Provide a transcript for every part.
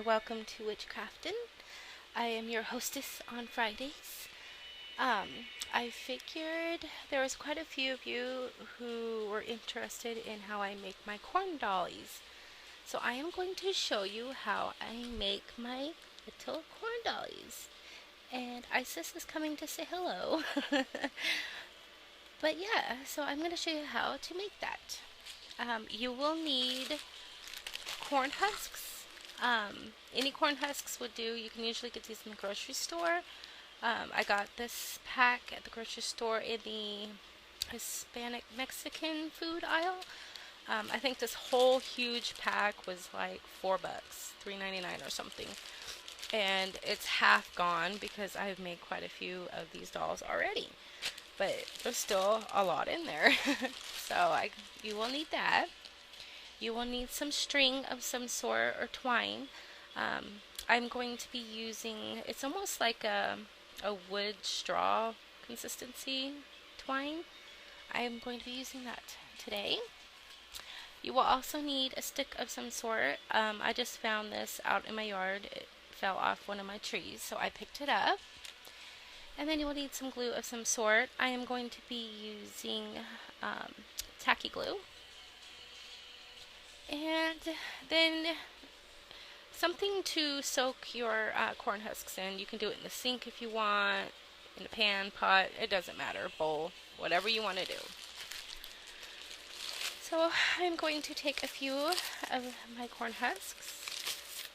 and welcome to Witchcraftin'. I am your hostess on Fridays. I figured there was quite a few of you who were interested in how I make my corn dollies. So I am going to show you how I make my little corn dollies. And Isis is coming to say hello. But yeah, so I'm going to show you how to make that. You will need corn husks. Any corn husks would do. You can usually get these in the grocery store. I got this pack at the grocery store in the Hispanic Mexican food aisle. I think this whole huge pack was like $4, $3.99 or something. And it's half gone because I've made quite a few of these dolls already. But there's still a lot in there. So you will need that. You will need some string of some sort or twine. I'm going to be using, it's almost like a wood straw consistency twine. I am going to be using that today. You will also need a stick of some sort. I just found this out in my yard. It fell off one of my trees, so I picked it up. And then you will need some glue of some sort. I am going to be using tacky glue. And then something to soak your corn husks in. You can do it in the sink if you want, in a pan, pot, it doesn't matter, bowl, whatever you want to do. So I'm going to take a few of my corn husks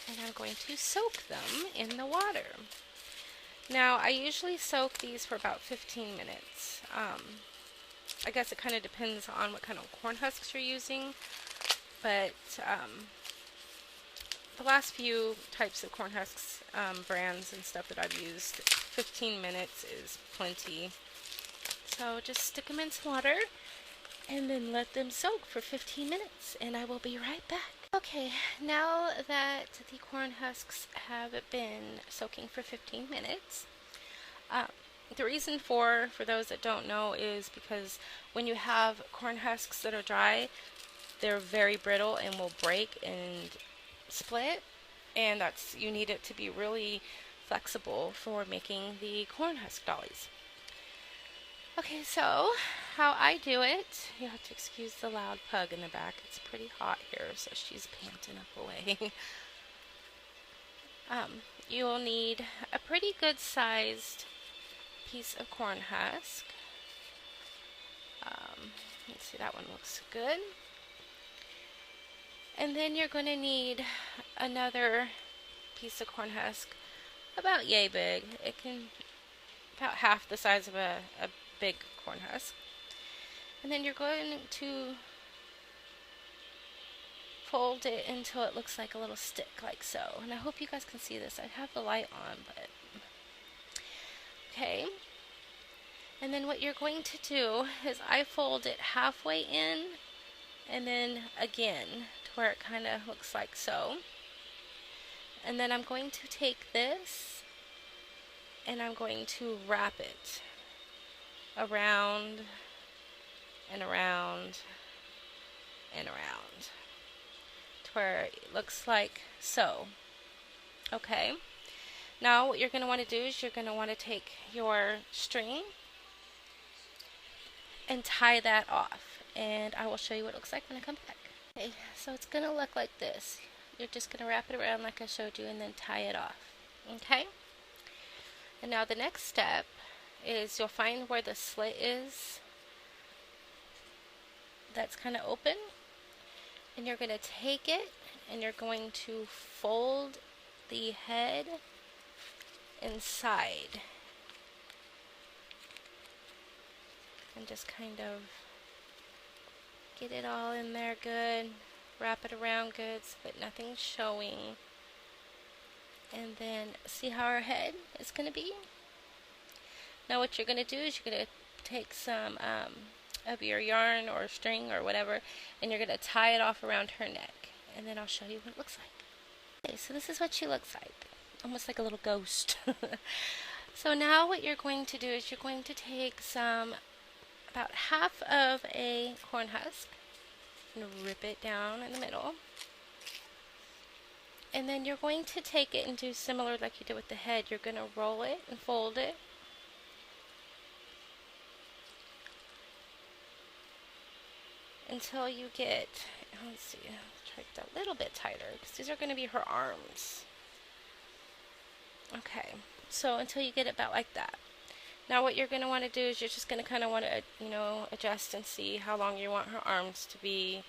and I'm going to soak them in the water. Now I usually soak these for about 15 minutes. I guess it kind of depends on what kind of corn husks you're using. But the last few types of corn husks, brands and stuff that I've used, 15 minutes is plenty. So just stick them in some water and then let them soak for 15 minutes and I will be right back. Okay, now that the corn husks have been soaking for 15 minutes, the reason for those that don't know is because when you have corn husks that are dry, they're very brittle and will break and split, and you need it to be really flexible for making the corn husk dollies. Okay, so how I do it, you have to excuse the loud pug in the back. It's pretty hot here, so she's panting up away. You will need a pretty good sized piece of corn husk. Let's see, that one looks good. And then you're going to need another piece of corn husk, about yay big. It can, about half the size of a big corn husk. And then you're going to fold it until it looks like a little stick, like so. And I hope you guys can see this. I have the light on, but okay. And then what you're going to do is I fold it halfway in and then again to where it kind of looks like so. And then I'm going to take this and I'm going to wrap it around and around and around to where it looks like so. Okay, now what you're going to want to do is you're going to want to take your string and tie that off, and I will show you what it looks like when I come back. Okay, so it's going to look like this. You're just going to wrap it around like I showed you and then tie it off. Okay, and now the next step is you'll find where the slit is that's kind of open, and you're going to take it and you're going to fold the head inside and just kind of get it all in there good, wrap it around good so that nothing's showing, and then see how our head is going to be. Now what you're going to do is you're going to take some of your yarn or string or whatever, and you're going to tie it off around her neck, and then I'll show you what it looks like. Okay, so this is what she looks like, almost like a little ghost. So now what you're going to do is you're going to take about half of a corn husk and rip it down in the middle, And then you're going to take it and do similar like you did with the head. You're going to roll it and fold it. Until you get, let's see, try it a little bit tighter because these are going to be her arms. Okay, so until you get it about like that. Now what you're going to want to do is you're just going to kind of want to, adjust and see how long you want her arms to be.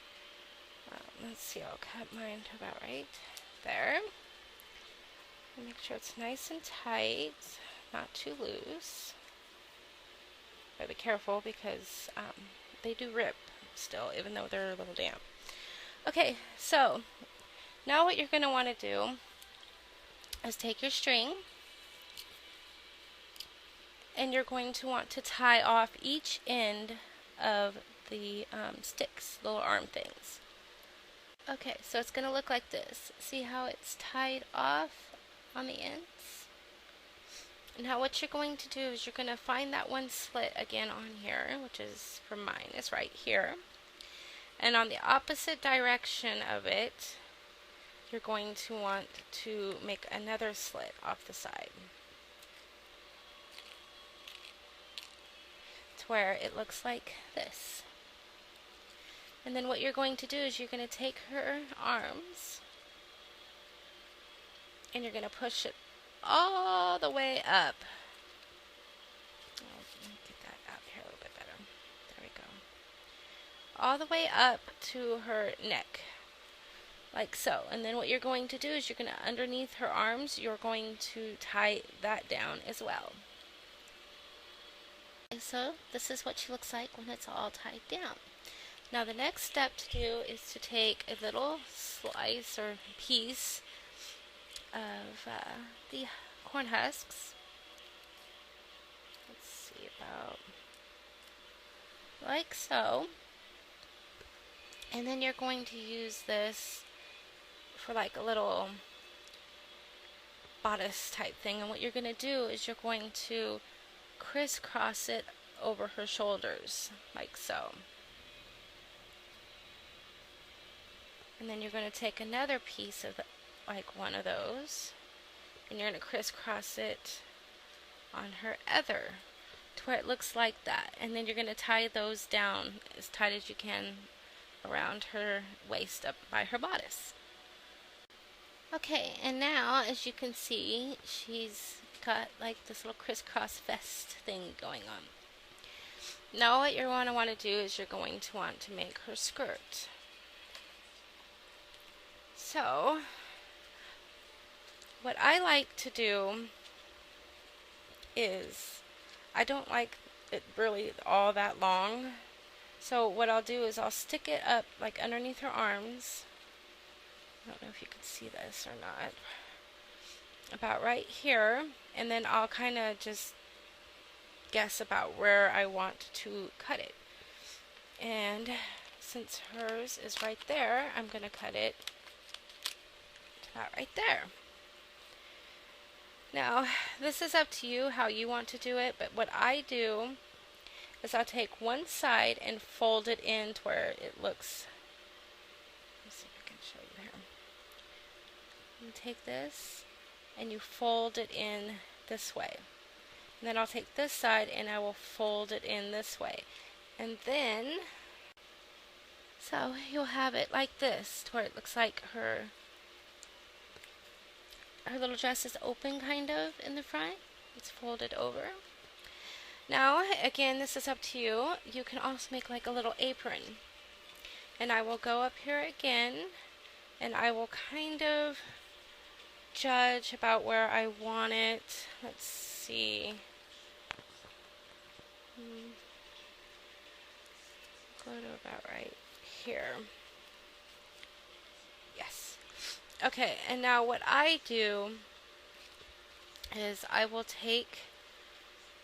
Let's see, I'll cut mine to about right there. And make sure it's nice and tight, not too loose. But be careful because they do rip still, even though they're a little damp. Okay, so now what you're going to want to do is take your string and you're going to want to tie off each end of the sticks, little arm things. Okay, so it's going to look like this. See how it's tied off on the ends? Now what you're going to do is you're going to find that one slit again on here, which is, for mine, is right here. And on the opposite direction of it, you're going to want to make another slit off the side, to where it looks like this. And then what you're going to do is you're going to take her arms and you're going to push it all the way up. Oh, let me get that out here a little bit better. There we go. All the way up to her neck, like so. And then what you're going to do is you're going to, underneath her arms, you're going to tie that down as well. Okay, so this is what she looks like when it's all tied down. Now the next step to do is to take a little slice or piece of the corn husks. Let's see, about like so. And then you're going to use this for like a little bodice type thing. And what you're going to do is you're going to crisscross it over her shoulders, like so. And then you're going to take another piece of like one of those, and you're going to crisscross it on her other, to where it looks like that. And then you're going to tie those down as tight as you can around her waist up by her bodice. Okay, and now as you can see, she's got like this little crisscross vest thing going on. Now what you're going to want to do is you're going to want to make her skirt. So, what I like to do is, I don't like it really all that long. So what I'll do is I'll stick it up like underneath her arms. I don't know if you can see this or not. About right here. And then I'll kind of just guess about where I want to cut it. And since hers is right there, I'm going to cut it right there. Now this is up to you how you want to do it, but what I do is I'll take one side and fold it in to where it looks, let's see if I can show you here. You take this and you fold it in this way, and then I'll take this side and I will fold it in this way, and then so you'll have it like this to where it looks like her little dress is open kind of in the front. It's folded over. Now again, this is up to you. You can also make like a little apron. And I will go up here again and I will kind of judge about where I want it. Let's see. Go to about right here. Yes. Okay, and now what I do is I will take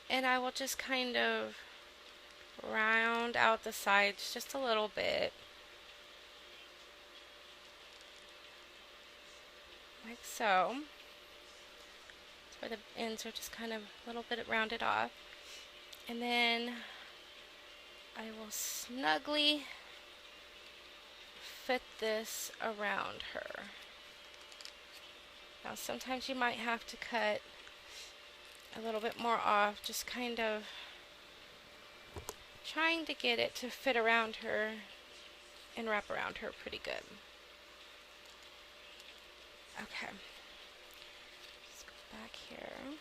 and I will just kind of round out the sides just a little bit, like so, where the ends are just kind of a little bit rounded off, and then I will snugly fit this around her. Now sometimes you might have to cut a little bit more off, just kind of trying to get it to fit around her and wrap around her pretty good. Okay, let's go back here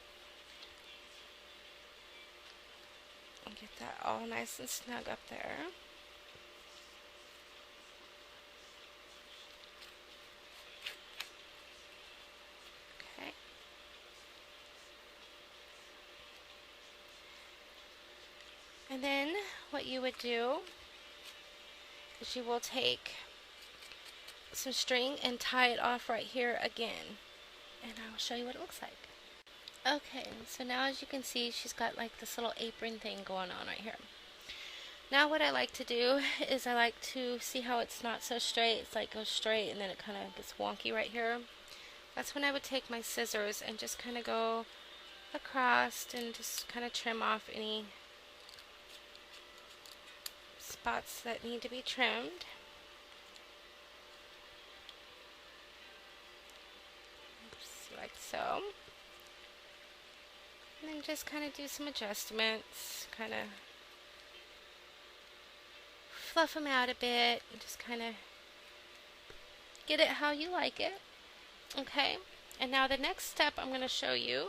and get that all nice and snug up there. Okay. And then what you would do is you will take some string and tie it off right here again, and I'll show you what it looks like. Okay, so now as you can see, she's got like this little apron thing going on right here. Now what I like to do is I like to see how it's not so straight. It's like goes straight and then it kind of gets wonky right here. That's when I would take my scissors and just kind of go across and just kind of trim off any spots that need to be trimmed. Just like so. And then just kind of do some adjustments, kind of fluff them out a bit, and just kind of get it how you like it. Okay, and now the next step I'm going to show you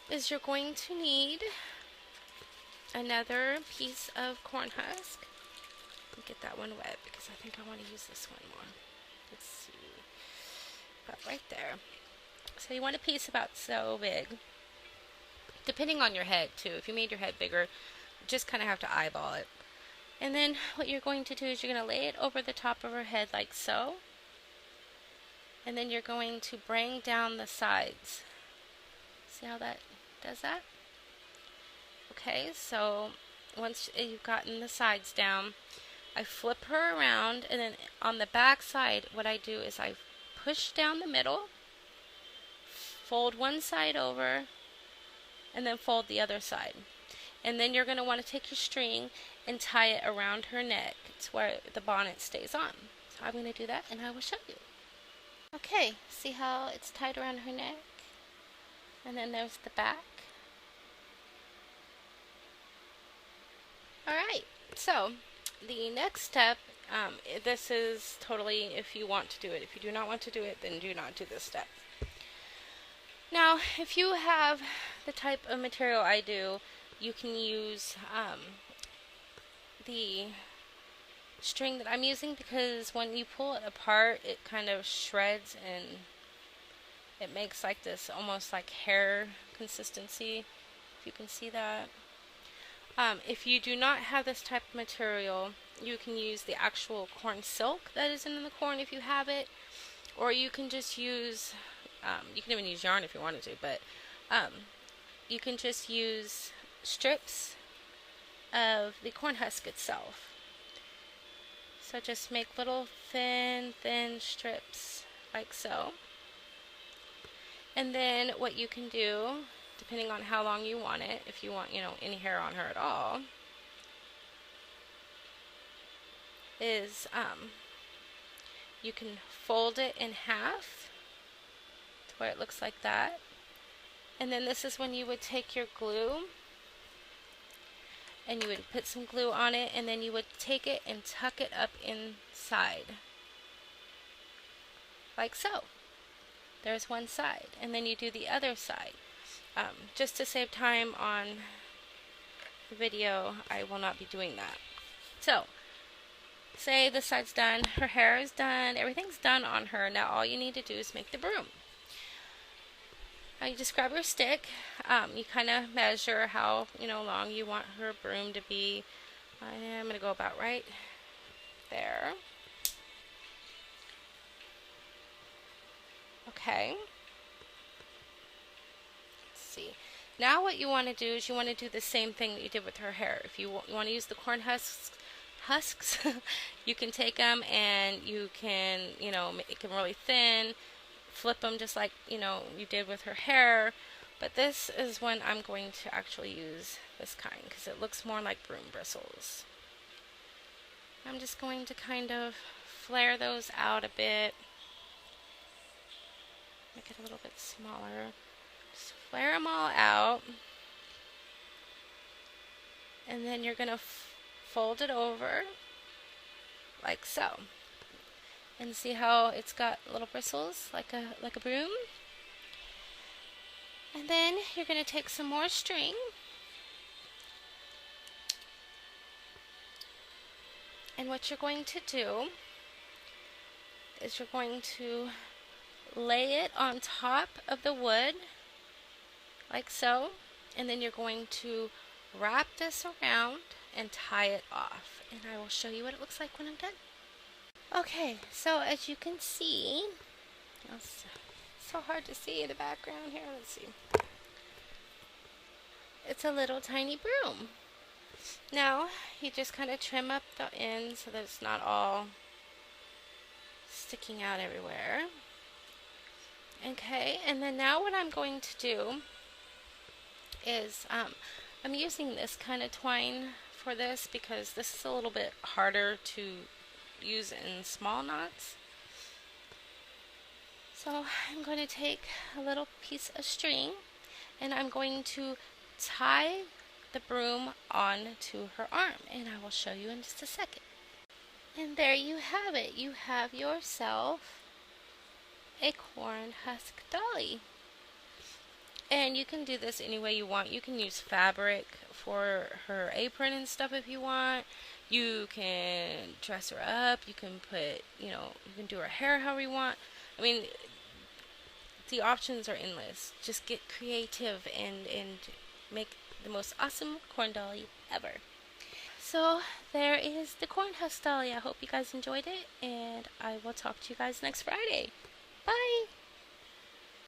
is you're going to need another piece of corn husk. Let me get that one wet because I think I want to use this one more. Let's see, about right there. So you want a piece about so big, depending on your head too. If you made your head bigger, you just kind of have to eyeball it. And then what you're going to do is you're going to lay it over the top of her head like so. And then you're going to bring down the sides. See how that does that? Okay, so once you've gotten the sides down, I flip her around, and then on the back side, what I do is I push down the middle, fold one side over, and then fold the other side. And then you're going to want to take your string and tie it around her neck to where the bonnet stays on. So I'm going to do that, and I will show you. Okay, see how it's tied around her neck? And then there's the back. Alright, so the next step, this is totally if you want to do it. If you do not want to do it, then do not do this step. Now, if you have the type of material I do, you can use the string that I'm using, because when you pull it apart, it kind of shreds and it makes like this almost like hair consistency, if you can see that. If you do not have this type of material, you can use the actual corn silk that is in the corn if you have it, or you can just use, you can even use yarn if you wanted to, but you can just use strips of the corn husk itself. So just make little thin strips like so. And then what you can do, depending on how long you want it, if you want, any hair on her at all, is you can fold it in half to where it looks like that. And then this is when you would take your glue and you would put some glue on it, and then you would take it and tuck it up inside like so. There's one side, and then you do the other side. Just to save time on the video, I will not be doing that. So say this side's done, her hair is done, everything's done on her. Now all you need to do is make the broom. Now you just grab your stick, you kind of measure how long you want her broom to be. I'm going to go about right there. Okay. Let's see. Now what you want to do is you want to do the same thing that you did with her hair. If you want to use the corn husks, you can take them and you can, make them really thin, flip them just like, you did with her hair. But this is when I'm going to actually use this kind, because it looks more like broom bristles. I'm just going to kind of flare those out a bit. make it a little bit smaller. Just wear them all out. And then you're going to fold it over like so. And see how it's got little bristles like a broom? And then you're going to take some more string and what you're going to do is you're going to lay it on top of the wood like so, and then you're going to wrap this around and tie it off, and I will show you what it looks like when I'm done. Okay, so as you can see, it's so hard to see in the background here. Let's see. It's a little tiny broom. Now, you just kind of trim up the ends so that it's not all sticking out everywhere. Okay, and then now what I'm going to do is I'm using this kind of twine for this because this is a little bit harder to use in small knots. So I'm going to take a little piece of string and I'm going to tie the broom onto her arm, and I will show you in just a second. And there you have it. You have yourself a corn husk dolly. And you can do this any way you want. You can use fabric for her apron and stuff if you want. You can dress her up. You can put, you can do her hair however you want. I mean, the options are endless. Just get creative and make the most awesome corn dolly ever. So there is the corn husk dolly. I hope you guys enjoyed it, and I will talk to you guys next Friday. Bye!